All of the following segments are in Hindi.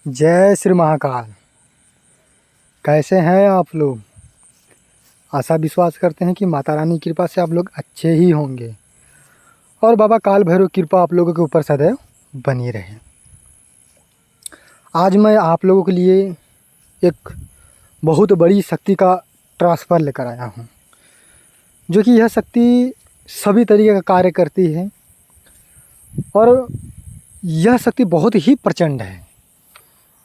जय श्री महाकाल। कैसे हैं आप लोग? आशा विश्वास करते हैं कि माता रानी की कृपा से आप लोग अच्छे ही होंगे और बाबा काल भैरव की कृपा आप लोगों के ऊपर सदैव बनी रहे। आज मैं आप लोगों के लिए एक बहुत बड़ी शक्ति का ट्रांसफ़र लेकर आया हूँ, जो कि यह शक्ति सभी तरीके का कार्य करती है और यह शक्ति बहुत ही प्रचंड है,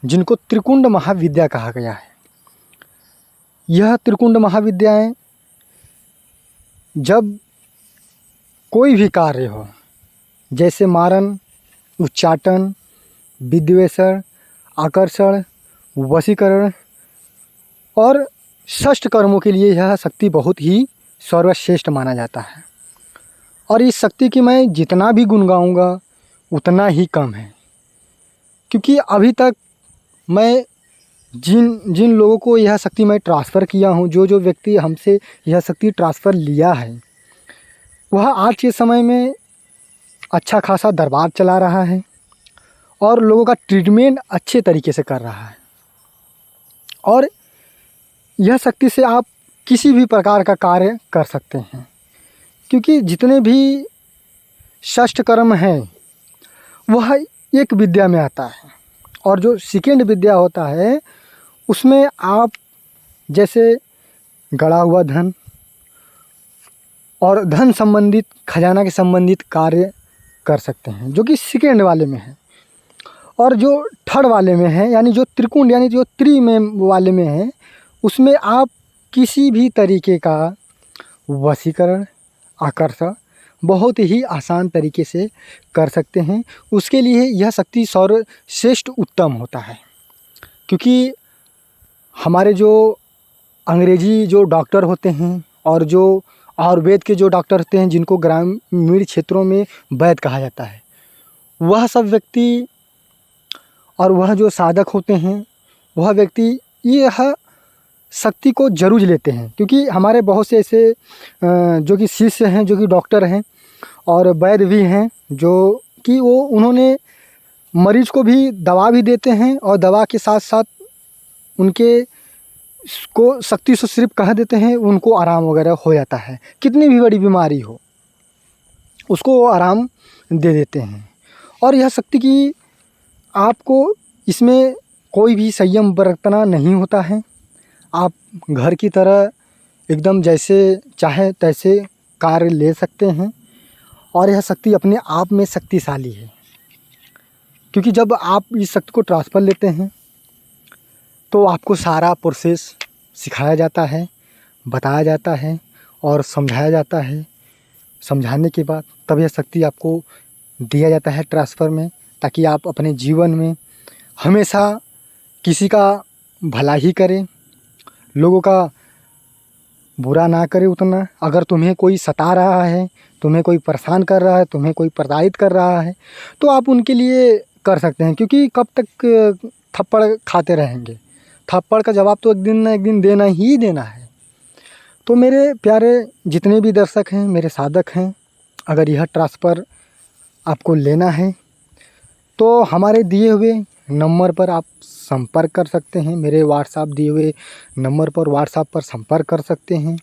जिनको त्रिकुंड महाविद्या कहा गया है। यह त्रिकुंड महाविद्याएं जब कोई भी कार्य हो, जैसे मारण, उच्चाटन, विद्वेषण, आकर्षण, वशीकरण और षष्ठ कर्मों के लिए यह शक्ति बहुत ही सर्वश्रेष्ठ माना जाता है। और इस शक्ति की मैं जितना भी गुण गाऊंगा उतना ही कम है, क्योंकि अभी तक मैं जिन लोगों को यह शक्ति मैं ट्रांसफ़र किया हूँ, जो व्यक्ति हमसे यह शक्ति ट्रांसफ़र लिया है, वह आज के समय में अच्छा खासा दरबार चला रहा है और लोगों का ट्रीटमेंट अच्छे तरीके से कर रहा है। और यह शक्ति से आप किसी भी प्रकार का कार्य कर सकते हैं, क्योंकि जितने भी षष्ठ कर्म हैं वह एक विद्या में आता है। और जो सेकेंड विद्या होता है उसमें आप जैसे गड़ा हुआ धन और धन संबंधित, खजाना के संबंधित कार्य कर सकते हैं, जो कि सेकेंड वाले में है। और जो थर्ड वाले में है, यानी जो त्रिकुंड यानी जो त्रि में वाले में है, उसमें आप किसी भी तरीके का वशीकरण, आकर्षण बहुत ही आसान तरीके से कर सकते हैं। उसके लिए यह शक्ति सर्वश्रेष्ठ उत्तम होता है, क्योंकि हमारे जो अंग्रेजी जो डॉक्टर होते हैं और जो आयुर्वेद के जो डॉक्टर होते हैं, जिनको ग्रामीण क्षेत्रों में वैद्य कहा जाता है, वह सब व्यक्ति और वह जो साधक होते हैं, वह व्यक्ति यह शक्ति को जरूर लेते हैं। क्योंकि हमारे बहुत से ऐसे जो कि शिष्य हैं, जो कि डॉक्टर हैं और वैद्य भी हैं, जो कि उन्होंने मरीज़ को भी दवा भी देते हैं और दवा के साथ साथ उनके को शक्ति से सिर्फ कह देते हैं, उनको आराम वगैरह हो जाता है। कितनी भी बड़ी बीमारी हो उसको वो आराम दे देते हैं। और यह शक्ति की आपको इसमें कोई भी संयम बरतना नहीं होता है। आप घर की तरह एकदम जैसे चाहे तैसे कार्य ले सकते हैं। और यह शक्ति अपने आप में शक्तिशाली है, क्योंकि जब आप इस शक्ति को ट्रांसफ़र लेते हैं तो आपको सारा प्रोसेस सिखाया जाता है, बताया जाता है और समझाया जाता है। समझाने के बाद तब यह शक्ति आपको दिया जाता है ट्रांसफ़र में, ताकि आप अपने जीवन में हमेशा किसी का भला ही करें, लोगों का बुरा ना करे उतना। अगर तुम्हें कोई सता रहा है, तुम्हें कोई परेशान कर रहा है, तुम्हें कोई प्रताड़ित कर रहा है, तो आप उनके लिए कर सकते हैं, क्योंकि कब तक थप्पड़ खाते रहेंगे। थप्पड़ का जवाब तो एक दिन ना एक दिन देना ही देना है। तो मेरे प्यारे जितने भी दर्शक हैं, मेरे साधक हैं, अगर यह ट्रांसफ़र आपको लेना है तो हमारे दिए हुए नंबर पर आप संपर्क कर सकते हैं। मेरे व्हाट्सएप दिए हुए नंबर पर व्हाट्सएप पर संपर्क कर सकते हैं,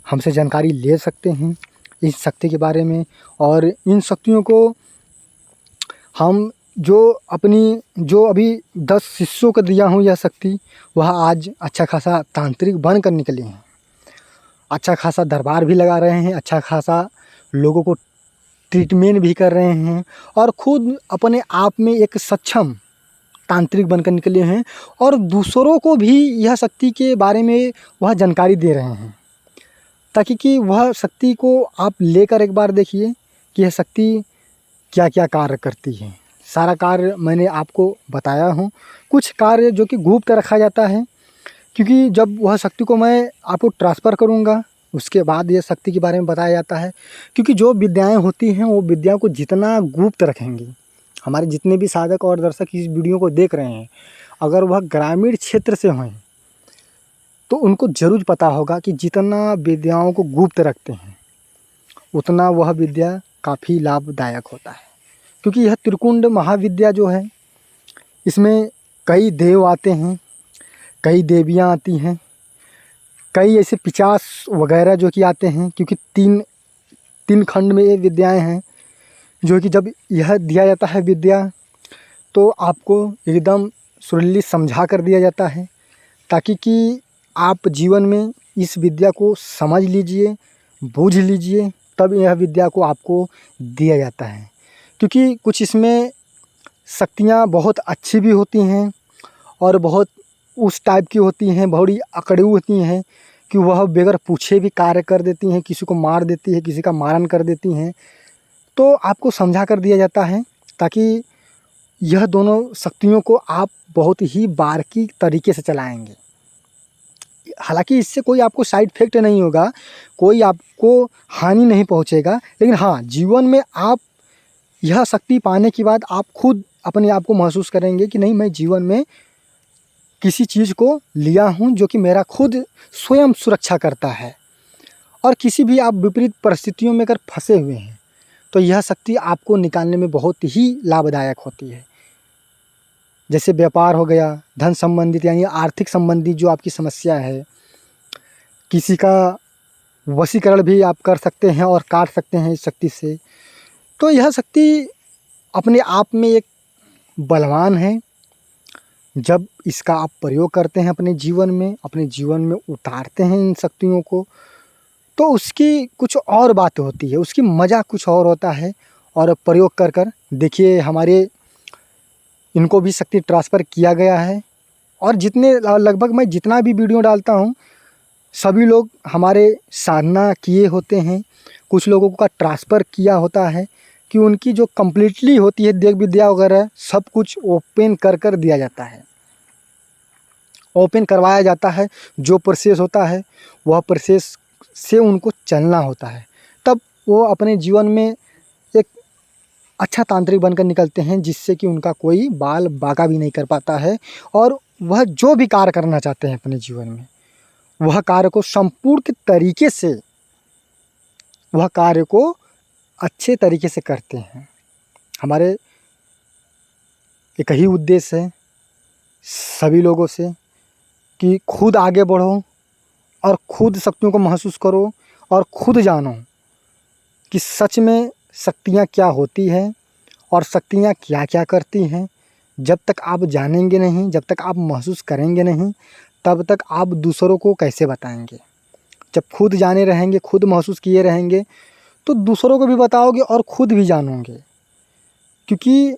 हमसे जानकारी ले सकते हैं इस शक्ति के बारे में। और इन शक्तियों को हम जो अभी 10 शिष्यों को दिया हूँ यह शक्ति, वह आज अच्छा खासा तांत्रिक बनकर निकले हैं, अच्छा खासा दरबार भी लगा रहे हैं, अच्छा खासा लोगों को ट्रीटमेंट भी कर रहे हैं और खुद अपने आप में एक सक्षम तांत्रिक बनकर निकले हैं। और दूसरों को भी यह शक्ति के बारे में वह जानकारी दे रहे हैं, ताकि कि वह शक्ति को आप लेकर एक बार देखिए कि यह शक्ति क्या क्या कार्य करती है। सारा कार्य मैंने आपको बताया हूँ। कुछ कार्य जो कि गुप्त रखा जाता है, क्योंकि जब वह शक्ति को मैं आपको ट्रांसफ़र करूँगा उसके बाद ये शक्ति के बारे में बताया जाता है। क्योंकि जो विद्याएं होती हैं वो विद्याओं को जितना गुप्त रखेंगे, हमारे जितने भी साधक और दर्शक इस वीडियो को देख रहे हैं, अगर वह ग्रामीण क्षेत्र से हों तो उनको ज़रूर पता होगा कि जितना विद्याओं को गुप्त रखते हैं उतना वह विद्या काफ़ी लाभदायक होता है। क्योंकि यह त्रिकुंड महाविद्या जो है, इसमें कई देव आते हैं, कई देवियाँ आती हैं, कई ऐसे पिशाच वगैरह जो कि आते हैं, क्योंकि तीन खंड में ये विद्याएँ हैं, जो कि जब यह दिया जाता है विद्या तो आपको एकदम सुरीली समझा कर दिया जाता है, ताकि कि आप जीवन में इस विद्या को समझ लीजिए, बूझ लीजिए, तब यह विद्या को आपको दिया जाता है। क्योंकि कुछ इसमें शक्तियाँ बहुत अच्छी भी होती हैं और बहुत उस टाइप की होती हैं, बड़ी अकड़ू होती हैं कि वह बगैर पूछे भी कार्य कर देती हैं, किसी को मार देती है, किसी का मारण कर देती हैं। तो आपको समझा कर दिया जाता है ताकि यह दोनों शक्तियों को आप बहुत ही बारीकी तरीके से चलाएँगे। हालाँकि इससे कोई आपको साइड इफ़ेक्ट नहीं होगा, कोई आपको हानि नहीं पहुँचेगा, लेकिन हाँ, जीवन में आप यह शक्ति पाने के बाद आप खुद अपने आप को महसूस करेंगे कि नहीं, मैं जीवन में किसी चीज़ को लिया हूँ जो कि मेरा खुद स्वयं सुरक्षा करता है। और किसी भी आप विपरीत परिस्थितियों में अगर फँसे हुए हैं तो यह शक्ति आपको निकालने में बहुत ही लाभदायक होती है। जैसे व्यापार हो गया, धन संबंधित यानी आर्थिक संबंधित जो आपकी समस्या है, किसी का वशीकरण भी आप कर सकते हैं और काट सकते हैं इस शक्ति से। तो यह शक्ति अपने आप में एक बलवान है। जब इसका आप प्रयोग करते हैं अपने जीवन में उतारते हैं इन शक्तियों को, तो उसकी कुछ और बात होती है, उसकी मज़ा कुछ और होता है। और प्रयोग कर देखिए, हमारे इनको भी शक्ति ट्रांसफ़र किया गया है। और जितने लगभग मैं जितना भी वीडियो डालता हूँ, सभी लोग हमारे साधना किए होते हैं। कुछ लोगों का ट्रांसफ़र किया होता है कि उनकी जो कम्प्लीटली होती है देव विद्या वगैरह, सब कुछ ओपन कर दिया जाता है, ओपन करवाया जाता है। जो प्रोसेस होता है वह प्रोसेस से उनको चलना होता है, तब वो अपने जीवन में एक अच्छा तांत्रिक बनकर निकलते हैं, जिससे कि उनका कोई बाल बाका भी नहीं कर पाता है। और वह जो भी कार्य करना चाहते हैं अपने जीवन में, वह कार्य को संपूर्ण तरीके से, वह कार्य को अच्छे तरीके से करते हैं। हमारे एक ही उद्देश्य है सभी लोगों से कि खुद आगे बढ़ो और खुद शक्तियों को महसूस करो और खुद जानो कि सच में शक्तियाँ क्या होती हैं और शक्तियाँ क्या क्या करती हैं। जब तक आप जानेंगे नहीं, जब तक आप महसूस करेंगे नहीं, तब तक आप दूसरों को कैसे बताएंगे। जब खुद जाने रहेंगे, खुद महसूस किए रहेंगे, तो दूसरों को भी बताओगे और खुद भी जानोगे। क्योंकि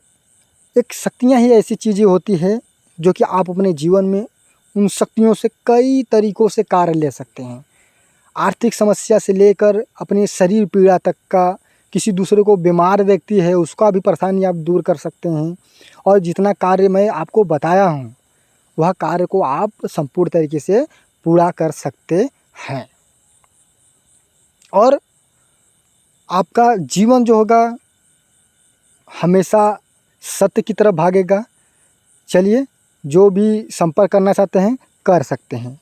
एक शक्तियाँ ही ऐसी चीज़ें होती है जो कि आप अपने जीवन में उन शक्तियों से कई तरीक़ों से कार्य ले सकते हैं। आर्थिक समस्या से लेकर अपने शरीर पीड़ा तक का, किसी दूसरे को बीमार व्यक्ति है उसका भी परेशानी आप दूर कर सकते हैं। और जितना कार्य मैं आपको बताया हूँ, वह कार्य को आप संपूर्ण तरीके से पूरा कर सकते हैं। और आपका जीवन जो होगा हमेशा सत्य की तरफ भागेगा। चलिए, जो भी संपर्क करना चाहते हैं कर सकते हैं।